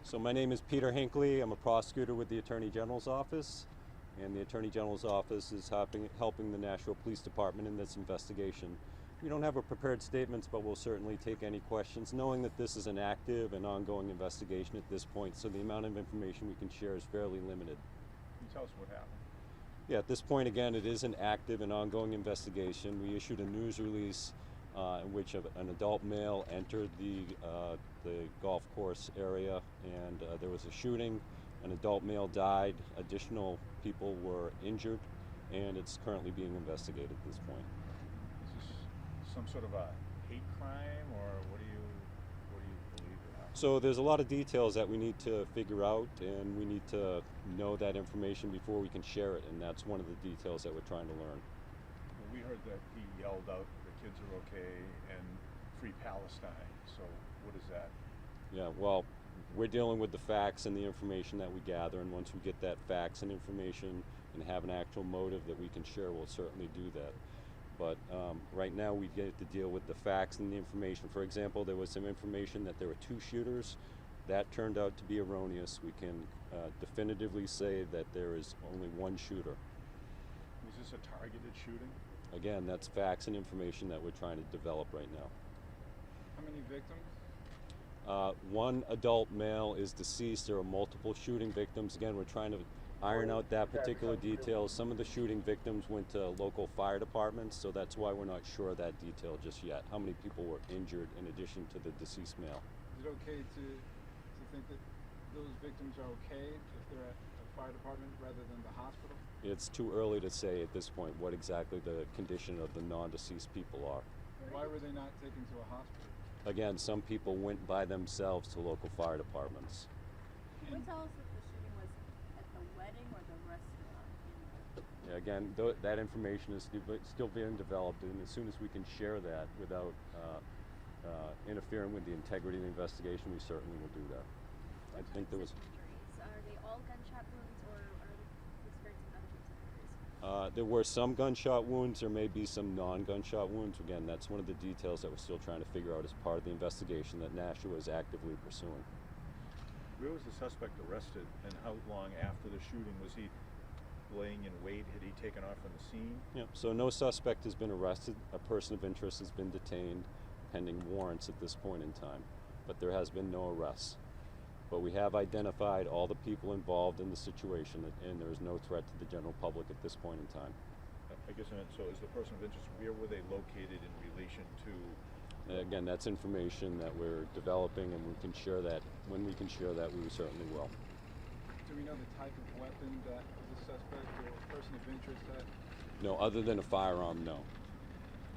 So my name is Peter Hinckley. I'm a prosecutor with the Attorney General's Office, and the Attorney General's Office is helping the Nashua Police Department in this investigation. We don't have a prepared statements, but we'll certainly take any questions, knowing that this is an active and ongoing investigation at this point, so the amount of information we can share is fairly limited. Can you tell us what happened? Yeah, at this point, again, it is an active and ongoing investigation. We issued a news release in which an adult male entered the golf course area, and there was a shooting. An adult male died. Additional people were injured, and it's currently being investigated at this point. Is this some sort of a hate crime, or what do you believe it happened? So there's a lot of details that we need to figure out, and we need to know that information before we can share it, and that's one of the details that we're trying to learn. Well, we heard that he yelled out, "The kids are okay," and "Free Palestine." So what is that? Yeah, well, we're dealing with the facts and the information that we gather, and once we get that facts and information and have an actual motive that we can share, we'll certainly do that. But right now we get to deal with the facts and the information. For example, there was some information that there were two shooters. That turned out to be erroneous. We can definitively say that there is only one shooter. Was this a targeted shooting? Again, that's facts and information that we're trying to develop right now. How many victims? One adult male is deceased. There are multiple shooting victims. Again, we're trying to iron out that particular detail. Some of the shooting victims went to local fire departments, so that's why we're not sure of that detail just yet. How many people were injured in addition to the deceased male? Is it okay to think that those victims are okay if they're at a fire department rather than the hospital? It's too early to say at this point what exactly the condition of the non-deceased people are. Why were they not taken to a hospital? Again, some people went by themselves to local fire departments. Can you tell us if the shooting was at the wedding or the restaurant? Yeah, again, that information is still being developed, and as soon as we can share that without interfering with the integrity of the investigation, we certainly will do that. I think there was. Injuries? Are they all gunshot wounds, or are you experiencing other types of injuries? There were some gunshot wounds. There may be some non-gunshot wounds. Again, that's one of the details that we're still trying to figure out as part of the investigation that Nashua is actively pursuing. Where was the suspect arrested, and how long after the shooting was he laying in wait? Had he taken off from the scene? Yep. So no suspect has been arrested. A person of interest has been detained pending warrants at this point in time, but there has been no arrests. But we have identified all the people involved in the situation, and there is no threat to the general public at this point in time. I guess I meant, so is the person of interest, where were they located in relation to? Again, that's information that we're developing, and we can share that. When we can share that, we certainly will. Do we know the type of weapon that the suspect or person of interest had? No, other than a firearm, no.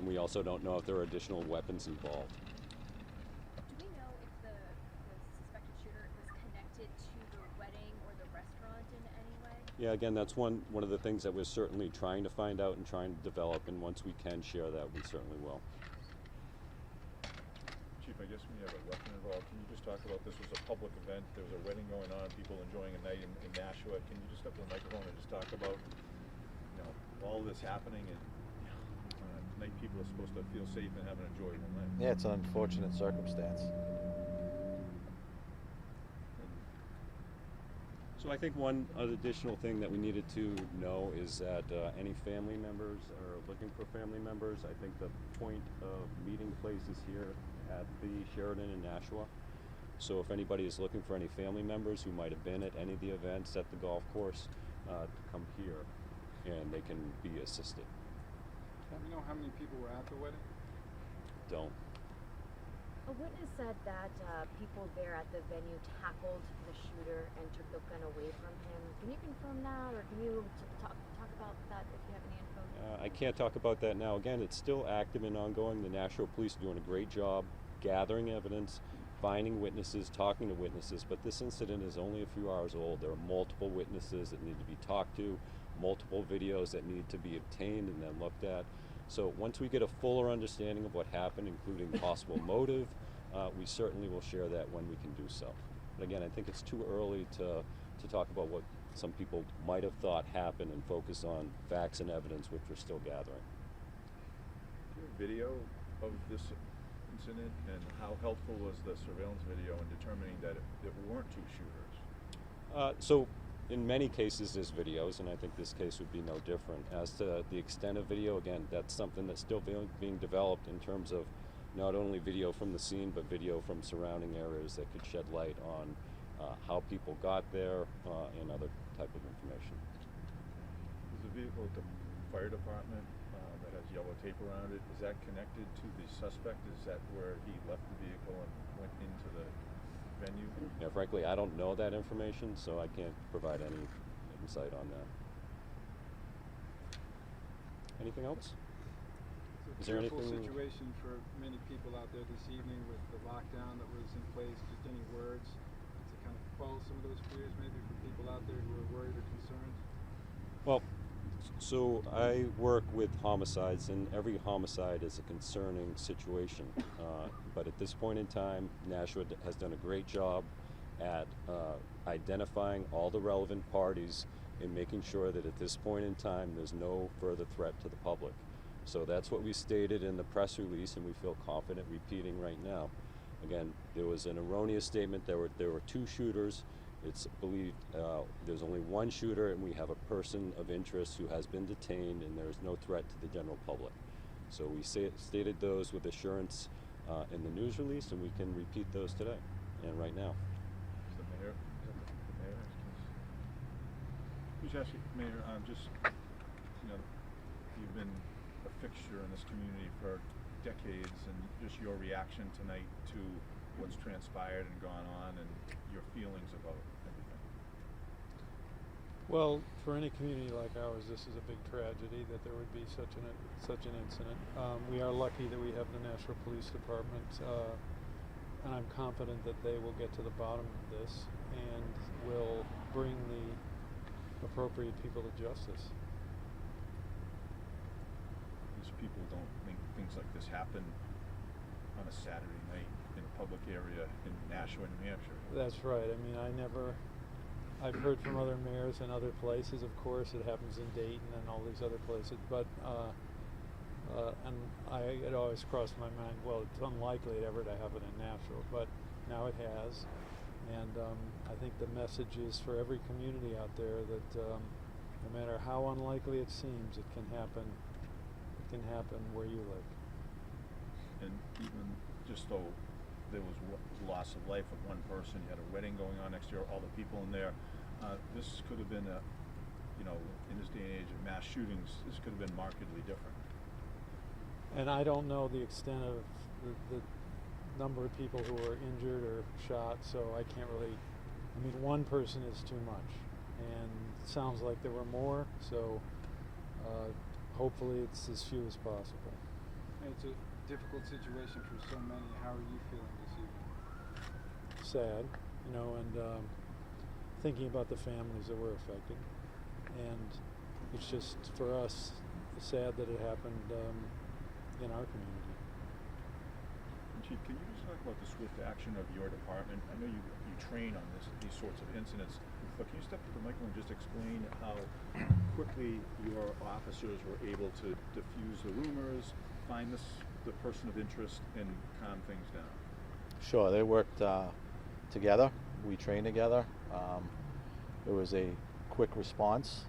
And we also don't know if there are additional weapons involved. Do we know if the suspected shooter was connected to the wedding or the restaurant in any way? Yeah, again, that's one of the things that we're certainly trying to find out and trying to develop, and once we can share that, we certainly will. Chief, I guess when you have a weapon involved, can you just talk about, this was a public event, there was a wedding going on, people enjoying a night in Nashua. Can you just step to the microphone and just talk about, all this happening, and night people are supposed to feel safe and have an enjoyable night? Yeah, it's an unfortunate circumstance. So I think one additional thing that we needed to know is that any family members are looking for family members. I think the point of meeting place is here at the Sheraton in Nashua. So if anybody is looking for any family members who might have been at any of the events at the golf course, to come here and they can be assisted. Do we know how many people were at the wedding? Don't. A witness said that people there at the venue tackled the shooter and took the gun away from him. Can you confirm that, or can you talk about that if you have any info? I can't talk about that now. Again, it's still active and ongoing. The Nashua Police are doing a great job gathering evidence, finding witnesses, talking to witnesses, but this incident is only a few hours old. There are multiple witnesses that need to be talked to, multiple videos that need to be obtained and then looked at. So once we get a fuller understanding of what happened, including possible motive, we certainly will share that when we can do so. But again, I think it's too early to talk about what some people might have thought happened and focus on facts and evidence, which we're still gathering. Do you have video of this incident, and how helpful was the surveillance video in determining that it weren't two shooters? So in many cases there's videos, and I think this case would be no different. As to the extent of video, again, that's something that's still being developed in terms of not only video from the scene, but video from surrounding areas that could shed light on how people got there and other type of information. Is the vehicle at the fire department that has yellow tape around it, is that connected to the suspect? Is that where he left the vehicle and went into the venue? Yeah, frankly, I don't know that information, so I can't provide any insight on that. Anything else? It's Is there a fearful anything- situation for many people out there this evening with the lockdown that was in place. Just any words to kind of quell some of those fears, maybe for people out there who are worried or concerned? Well, so I work with homicides, and every homicide is a concerning situation. But at this point in time, Nashua has done a great job at identifying all the relevant parties and making sure that at this point in time there's no further threat to the public. So that's what we stated in the press release, and we feel confident repeating right now. Again, there was an erroneous statement. There were two shooters. It's believed there's only one shooter, and we have a person of interest who has been detained, and there is no threat to the general public. So we stated those with assurance in the news release, and we can repeat those today and right now. Is the mayor? Is the mayor? Who's asking, Mayor? Just you've been a fixture in this community for decades, and just your reaction tonight to what's transpired and gone on, and your feelings about everything. Well, for any community like ours, this is a big tragedy that there would be such an incident. We are lucky that we have the Nashua Police Department, and I'm confident that they will get to the bottom of this and will bring the appropriate people to justice. These people don't think things like this happen on a Saturday night in a public area in Nashua, New Hampshire. That's right. I mean, I've heard from other mayors in other places, of course. It happens in Dayton and all these other places, but and it always crossed my mind, well, it's unlikely ever to happen in Nashua, but now it has. And I think the message is for every community out there that no matter how unlikely it seems, it can happen. It can happen where you live. And even just though there was loss of life of one person, you had a wedding going on next year, all the people in there, this could have been in this day and age of mass shootings, this could have been markedly different. And I don't know the extent of the number of people who were injured or shot, so I can't really, I mean, one person is too much, and it sounds like there were more, so hopefully it's as few as possible. And it's a difficult situation for so many. How are you feeling this evening? Sad, and thinking about the families that were affected, and it's just, for us, sad that it happened in our community. Chief, can you just talk about the swift action of your department? I know you train on these sorts of incidents, but can you step to the mic and just explain how quickly your officers were able to diffuse the rumors, find the person of interest, and calm things down? Sure, they worked together. We trained together. It was a quick response.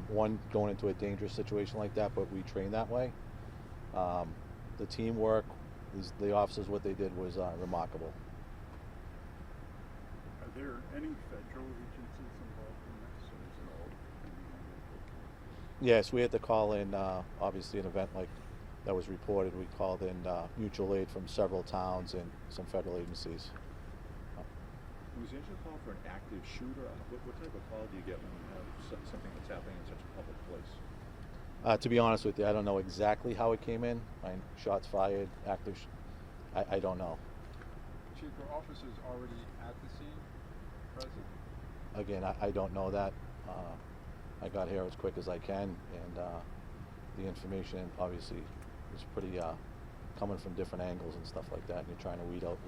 One, going into a dangerous situation like that, but we trained that way. The teamwork, the officers, what they did was remarkable. Are there any federal agencies involved in this, or is it all? Yes, we had to call in, obviously, an event like that was reported. We called in mutual aid from several towns and some federal agencies. Was the initial call for an active shooter? What type of call do you get when you have something that's happening in such a public place? To be honest with you, I don't know exactly how it came in. Shots fired, active. I don't know. Chief, were officers already at the scene, present? Again, I don't know that. I got here as quick as I can, and the information obviously is pretty coming from different angles and stuff like that. And you're trying to weed out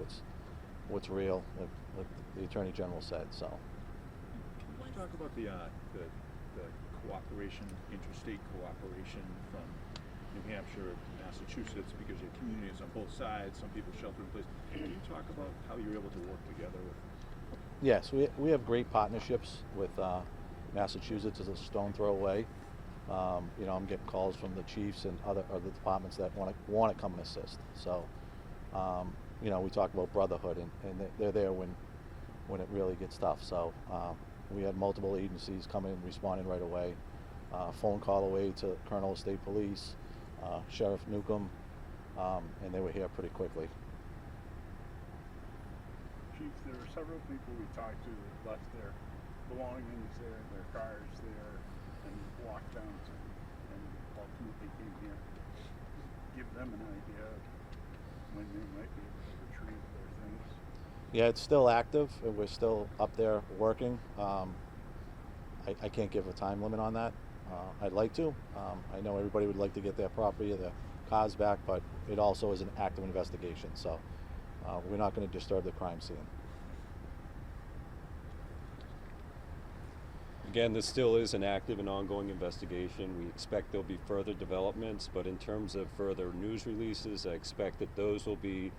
what's real, like the Attorney General said. So. Can you talk about the cooperation, interstate cooperation from New Hampshire, Massachusetts, because your communities on both sides, some people shelter in place. Can you talk about how you're able to work together with? Yes, we have great partnerships with Massachusetts is a stone throw away. You know, I'm getting calls from the chiefs and other departments that want to come and assist. So, you know, we talk about brotherhood, and they're there when it really gets tough. So we had multiple agencies coming and responding right away. Phone call away to Colonel of State Police, Sheriff Newcomb, and they were here pretty quickly. Chief, there were several people we talked to that left their belongings there, their cars there, and walked down to, and ultimately came here. Give them an idea of when they might be able to retrieve their things. Yeah, it's still active, and we're still up there working. I can't give a time limit on that. I'd like to. I know everybody would like to get their property or their cars back, but it also is an active investigation. So we're not going to disturb the crime scene. Again, this still is an active and ongoing investigation. We expect there'll be further developments, but in terms of further news releases, I expect that those will be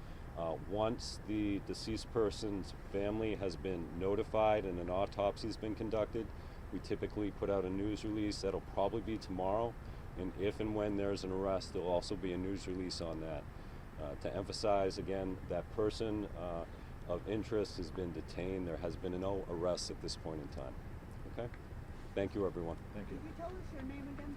once the deceased person's family has been notified and an autopsy has been conducted. We typically put out a news release. That'll probably be tomorrow. And if and when there's an arrest, there'll also be a news release on that. To emphasize again, that person of interest has been detained. There has been no arrests at this point in time. Okay? Thank you, everyone. Thank you. Can you tell us your name again?